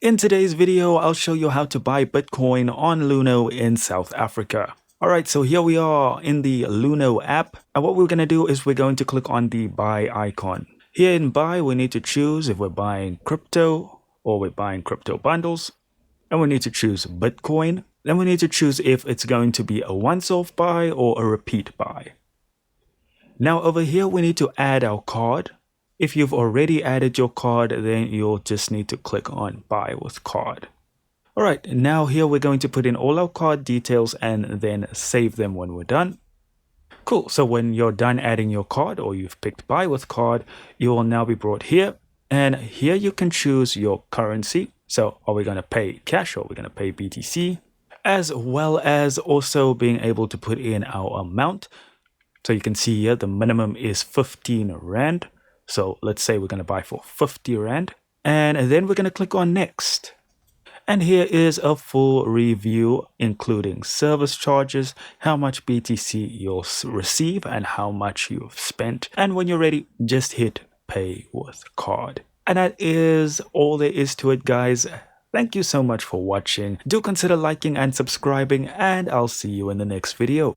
In today's video, I'll show you how to buy Bitcoin on Luno in South Africa. Alright, so here we are in the Luno app, and what we're going to do is we're going to click on the buy icon. Here in buy, we need to choose if we're buying crypto or we're buying crypto bundles, and we need to choose Bitcoin. Then we need to choose if it's going to be a once-off buy or a repeat buy. Now over here, we need to add our card. If you've already added your card, then you'll just need to click on buy with card. Alright, now here we're going to put in all our card details and then save them when we're done. Cool, so when you're done adding your card or you've picked buy with card, you will now be brought here. And here you can choose your currency. So are we going to pay cash or are we going to pay BTC? As well as also being able to put in our amount. So you can see here the minimum is 15 Rand. So let's say we're going to buy for 50 Rand. And then we're going to click on next. And here is a full review, including service charges, how much BTC you'll receive, and how much you've spent. And when you're ready, just hit pay with card. And that is all there is to it, guys. Thank you so much for watching. Do consider liking and subscribing, and I'll see you in the next video.